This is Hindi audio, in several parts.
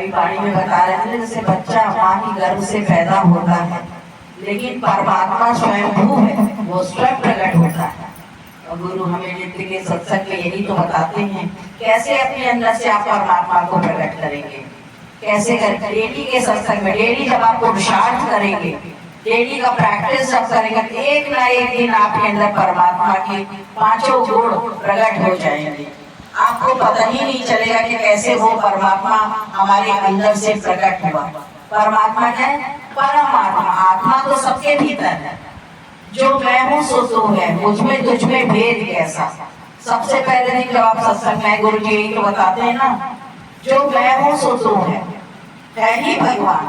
अभी वाणी में बता रहे थे जैसे बच्चा माँ की गर्भ से पैदा होता है, लेकिन परमात्मा स्वयंभू है, वो स्वयं प्रकट होता है। और गुरु हमें नित्य के सत्संग में यही तो बताते हैं, कैसे अपने अंदर से आप परमात्मा को प्रकट करेंगे, कैसे करेंगे। डेली के सत्संग में, डेली जब आप पुरुषार्थ करेंगे, डेली का प्रैक्टिस जब करेंगे, तो एक ना एक दिन आपके अंदर परमात्मा के पांचों गुण प्रकट हो जाएंगे। आपको पता ही नहीं चलेगा कि कैसे वो परमात्मा हमारे अंदर से प्रकट हुआ। परमात्मा क्या है? परमात्मा। आत्मा तो सबके भीतर है। जो मैं हूँ सो तू है, मुझ में तुझ में भेद कैसा। सबसे पहले दिन जब आप सत्संग में, गुरु जी यही तो बताते हैं ना, जो मैं हूँ सो तू है ही भगवान।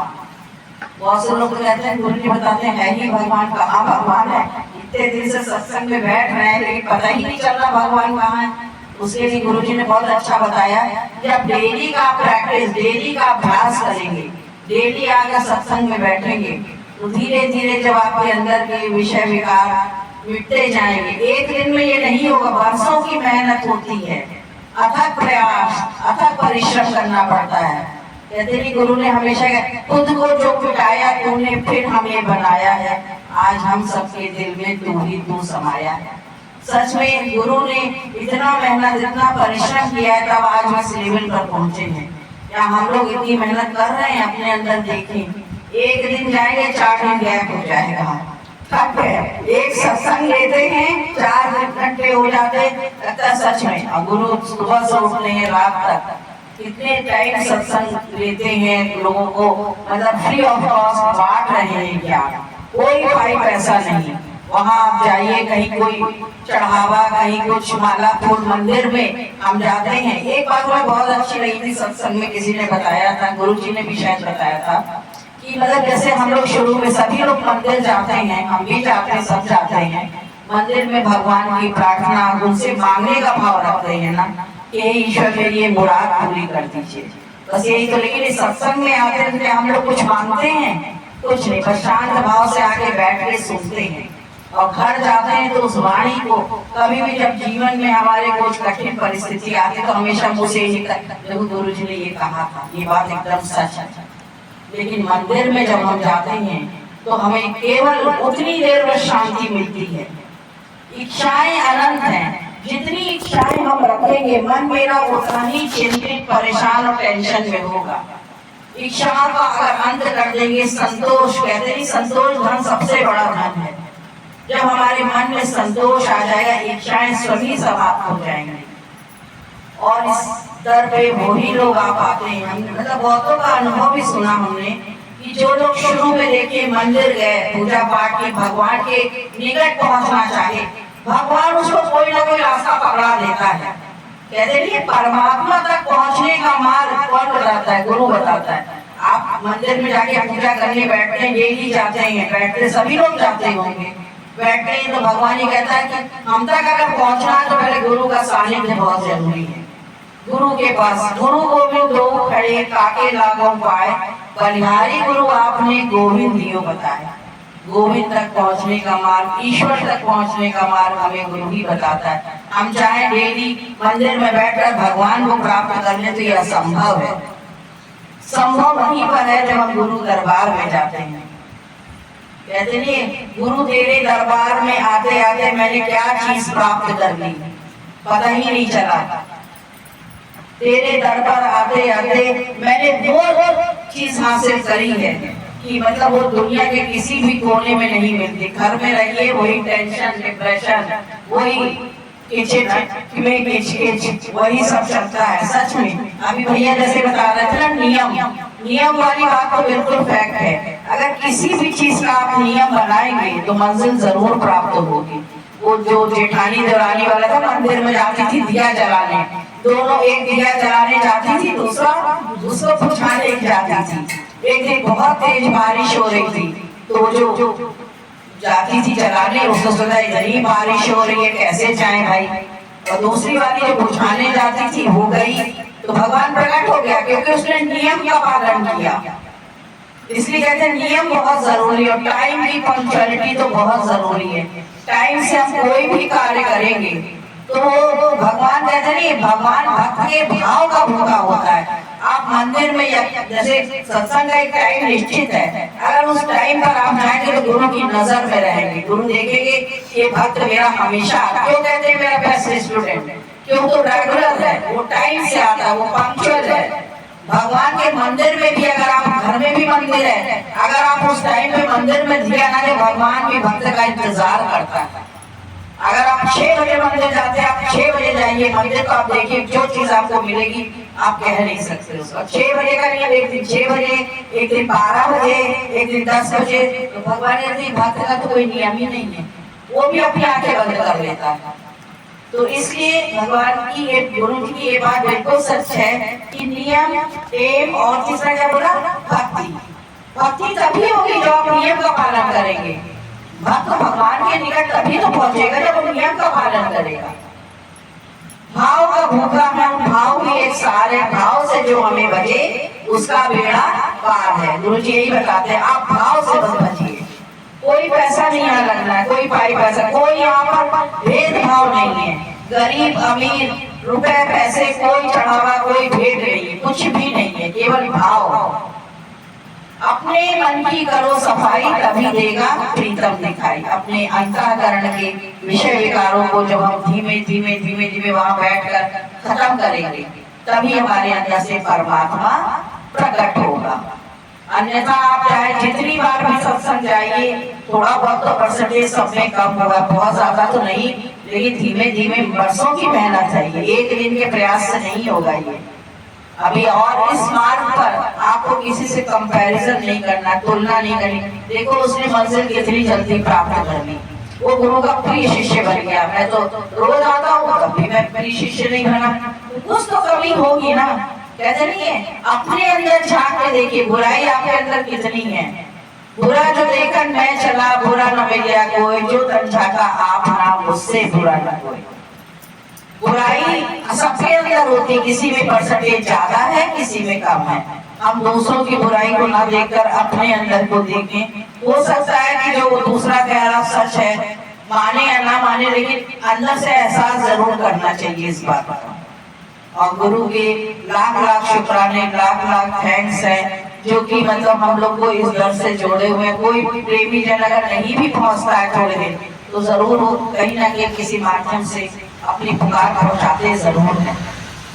बहुत से लोग कहते हैं, गुरु जी बताते हैं है ही भगवान। कहाँ भगवान है? इतने दिन से सत्संग में बैठ रहे हैं लेकिन पता ही नहीं चल रहा भगवान कहाँ है। उसके लिए गुरु जी ने बहुत अच्छा बताया, जब डेली का प्रैक्टिस, डेली का अभ्यास करेंगे, डेली आकर सत्संग में बैठेंगे, तो धीरे धीरे जब आपके अंदर के विषय विकार मिटते जाएंगे। एक दिन में ये नहीं होगा, वर्षों की मेहनत होती है, अथक प्रयास, अथक परिश्रम करना पड़ता है। कहते नहीं गुरु ने हमेशा खुद को जो मिटाया तूने फिर हमें बनाया है, आज हम सबके दिल में तू ही तू समाया है। सच में गुरु ने इतना मेहनत, इतना परिश्रम किया है, तब आज इस लेवल पर पहुंचे हैं। या हम लोग इतनी मेहनत कर रहे हैं, अपने अंदर देखें, एक दिन जाएंगे 4 दिन गैप हो जाएगा। थक गए, एक सत्संग लेते हैं 4 घंटे हो जाते, लगता सच में। और गुरु सुबह से उठते हैं रात तक, कितने टाइम सत्संग लेते हैं, लोगों को मतलब फ्री ऑफ कॉस्ट बांट रहे हैं ज्ञान, कोई भाई पैसा नहीं। वहाँ आप जाइए, कहीं कोई चढ़ावा, कहीं कुछ माला फूल, मंदिर में हम जाते हैं। एक बात मुझे बहुत अच्छी लगी थी सत्संग में, किसी ने बताया था, गुरु जी ने भी शायद बताया था, कि मतलब जैसे हम लोग शुरू में सभी लोग मंदिर जाते हैं, हम भी जाते हैं, सब जाते हैं मंदिर में, भगवान की प्रार्थना, उनसे मांगने का भाव रखते हैं ना, कि ईश्वर मेरी ये मुराद पूरी कर दीजिए, बस यही तो। लेकिन इस सत्संग में आते हैं हम लोग कुछ मांगते हैं? कुछ नहीं, बस शांत भाव से आके बैठ के सुनते हैं। और घर जाते हैं तो उस वाणी को, कभी भी जब जीवन में हमारे कुछ कठिन परिस्थिति आती है तो हमेशा मुझे देखो गुरु जी ने ये कहा था, ये बात एकदम सच है। लेकिन मंदिर में जब हम जाते हैं तो हमें केवल उतनी देर में शांति मिलती है। इच्छाएं अनंत हैं, जितनी इच्छाएं हम रखेंगे, मन मेरा उतना ही चिंतित, परेशान और टेंशन में होगा। इच्छाओं का अगर अंत कर देंगे, संतोष, कहते हैं संतोष धन सबसे बड़ा धन है। जब हमारे मन में संतोष आ जाएगा, इच्छाएं सभी समाप्त हो जाएंगी। और इस दर पे वही लोग आ पाते हैं। मतलब बहुतों का अनुभव भी सुना हमने, कि जो लोग शुरू में देखे मंदिर गए, पूजा पाठ के, भगवान के निकट पहुंचना चाहे, भगवान उसको कोई ना कोई रास्ता पकड़ा देता है। कहते नहीं परमात्मा तक पहुंचने का मार्ग कौन बताता है? गुरु बताता है। आप मंदिर में जाके पूजा करने बैठते हैं, डेली जाते हैं, बैठते सभी लोग जाते होंगे, बैठते हैं तो भगवान ही कहता है कि हम तक अगर पहुंचना है तो पहले गुरु का सानिध्य बहुत जरूरी है। गुरु के पास, गुरु गोविंद दो खड़े काके लागो पाए, बलिहारी गुरु आपने गोविंद दियो बताया। गोविंद तक पहुंचने का मार्ग, ईश्वर तक पहुंचने का मार्ग हमें गुरु ही बताता है। हम चाहे डेली मंदिर में बैठकर भगवान को प्राप्त कर ले तो यह असंभव है। संभव वहीं पर है जब हम गुरु दरबार में जाते हैं। कहते नहीं गुरु तेरे दरबार में आते आते मैंने क्या चीज प्राप्त कर ली, पता ही नहीं चला। तेरे दरबार आते आते मैंने वो चीज हासिल करी है कि मतलब वो दुनिया के किसी भी कोने में नहीं मिलती। घर में रहिए वही टेंशन, डिप्रेशन, वही किचकिच वही सब चलता है। सच में अभी भैया जैसे बता रहे थे ना, नियम वाली बात तो बिल्कुल फैक्ट है। अगर किसी भी चीज का आप नियम बनाएंगे तो मंजिल जरूर प्राप्त होगी। वो जो जेठानी देवरानी वाला था, मंदिर में जाती थी दिया जलाने, दोनों एक दिया जलाने जाती थी, दूसरा उसको बुझाने जाती थी। एक दिन बहुत तेज बारिश हो रही थी तो जो जाती थी जलाने, उसको सोचा इतनी बारिश हो रही है कैसे जाए भाई। और दूसरी वाली जो बुझाने जाती थी हो गई तो भगवान प्रकट हो गया, क्योंकि उसने नियम का पालन किया। इसलिए कहते हैं नियम बहुत जरूरी है, और टाइम की पंक्चुअलिटी तो बहुत जरूरी है। टाइम से हम कोई भी कार्य करेंगे तो भगवान कहते नहीं, भगवान भक्त के भाव का भूखा होता है। आप मंदिर में या जैसे सत्संग का एक टाइम निश्चित है, अगर उस टाइम पर आप जाएंगे तो गुरु की नजर में रहेंगे। गुरु देखेंगे ये भक्त मेरा हमेशा, क्यों कहते हैं मेरा बेस्ट स्टूडेंट, क्यों तो रेगुलर है, वो टाइम से आता है, वो पंक्चुअल है। भगवान के मंदिर में भी, अगर आप घर में भी मंदिर है, अगर आप उस टाइम पे मंदिर में दिया ना, तो भगवान भी भक्त का इंतजार करता है। अगर आप 6 बजे मंदिर जाते हैं, आप 6 बजे जाइए मंदिर को, आप देखिए जो चीज आपको मिलेगी आप कह नहीं सकते उसका। 6 बजे का नियम, एक दिन 6 बजे, एक दिन 12 बजे, एक दिन 10 बजे। तो भगवान कहते भक्त का तो कोई नियम ही नहीं है, वो भी अपनी आंखें बंद कर लेता है। तो इसलिए भगवान की ये, गुरु जी की ये बात बिल्कुल सच है कि नियम, टेम और तीसरा क्या बोला, भक्ति। भक्ति तभी होगी जो आप नियम का पालन करेंगे। भक्त भगवान के निकट तभी तो पहुंचेगा जब वो नियम का पालन करेगा। भाव का भूखा है, भाव भी एक सारे भाव से जो हमें बचे उसका बेड़ा पार है। गुरु जी यही बताते हैं, आप भाव से बस बचिए। कोई पैसा नहीं यहाँ लगना है, कोई पाई पैसा, कोई यहाँ पर भेदभाव नहीं है। गरीब अमीर, रुपए पैसे, कोई चढ़ावा, कोई भेद नहीं है, कुछ भी नहीं है, केवल भाव। अपने मन की करो सफाई, तभी देगा प्रीतम दिखाई। अपने अंतःकरण के विषय विकारों को जब हम धीमे धीमे धीमे धीमे वहां बैठकर खत्म करेंगे, तभी हमारे अंदर से परमात्मा प्रकट होगा। अन्यथा आप चाहे जितनी बार भी सत्संग जाइए, थोड़ा बहुत तो परसेंटेज सब में कम होगा, बहुत ज्यादा तो नहीं, लेकिन धीमे धीमे वर्षों की मेहनत चाहिए, एक दिन के प्रयास से नहीं होगा ये अभी। और इस मार्ग पर आपको किसी से कंपैरिजन नहीं करना, तुलना नहीं करनी। देखो उसने मंजिल कितनी जल्दी प्राप्त कर ली, वो गुरु का प्रिय शिष्य बन गया। मैं तो रोज आता हूँ, कभी मैं प्रिय शिष्य नहीं बना, कुछ तो कमी होगी ना। कहते नहीं है, अपने अंदर झांक के देखिए बुराई आपके अंदर कितनी है। बुरा जो देखकर मैं चला, बुरा न मिला कोई, जो तन झांका आप ना मुझसे बुरा न कोई। बुराई सबके अंदर होती, किसी में परसेंटेज ज्यादा है, किसी में कम है। हम दूसरों की बुराई को ना देखकर अपने अंदर को देखें। हो सकता है कि जो वो दूसरा कह रहा सच है, माने या ना माने, लेकिन अंदर से एहसास जरूर करना चाहिए इस बात का। और गुरु के लाख लाख शुक्राने, लाख लाख थैंक्स है, जो कि मतलब हम लोग को इस दर से जोड़े हुए हैं। कोई प्रेमी जन अगर नहीं भी पहुंचता है थोड़े दिन, तो जरूर वो कहीं ना कहीं किसी माध्यम से अपनी पुकार पहुंचाते जरूर है।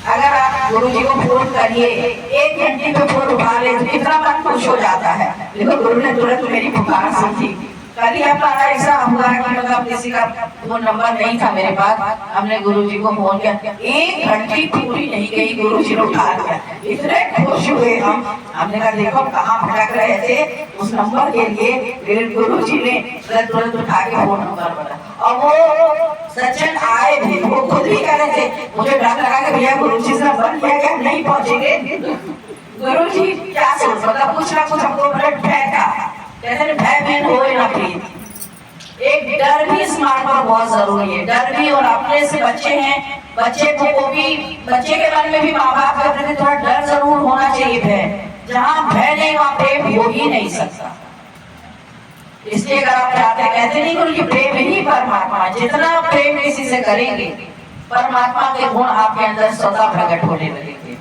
अगर आप गुरु जी को फोन करिए, 1 घंटे पे फोन उठा ले तो कितना मन खुश हो जाता है। देखो गुरु ने तुरंत मेरी पुकार सुनी। कल ही हमारा ऐसा हुआ कि मतलब किसी का फोन नंबर नहीं था मेरे पास, हमने गुरु जी को फोन किया, 1 घंटी पूरी नहीं गई, गुरु जी ने उठा लिया। इतने खुश हुए हमने कहा देखो कहाँ भटक रहे थे उस नंबर के लिए, फिर गुरु जी ने तुरंत उठा के फोन नंबर बताया। और वो सज्जन आए भी, वो खुद भी कह रहे थे, मुझे डर लगा कि भैया गुरु जी से नंबर लिया गया, नहीं पहुंचेंगे। गुरु जी क्या सोच, मतलब कुछ ना कुछ हमको भय था, कहते भय में हो ना प्लीज। एक डर भी इस मार्ग पर बहुत जरूरी है, डर भी। और अपने से बच्चे हैं, बच्चे को भी, बच्चे के मन में भी माँ बाप के प्रति थोड़ा डर जरूर होना चाहिए। भय, जहाँ भय नहीं वहाँ प्रेम हो ही नहीं सकता। इसलिए अगर आप चाहते, कहते नहीं गुरु जी प्रेम ही परमात्मा, जितना प्रेम किसी से करेंगे परमात्मा के गुण आपके अंदर स्वतः प्रकट होने लगेंगे।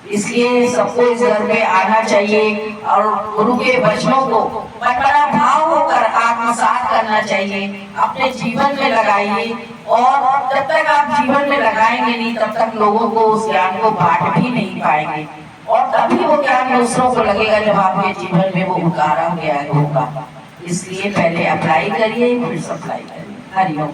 इसलिए सबको इस घर में आना चाहिए और गुरु के वचनों को बड़ा भाव होकर आत्मसात करना चाहिए, अपने जीवन में लगाइए। और जब तक आप जीवन में लगाएंगे नहीं, तब तक लोगों को उस ज्ञान को बांट भी नहीं पाएंगे। और तभी वो ज्ञान दूसरों को लगेगा जब आपके जीवन में वो उतारा गया होगा। इसलिए पहले अप्लाई करिए, फिर सप्लाई करिए। हरिओम।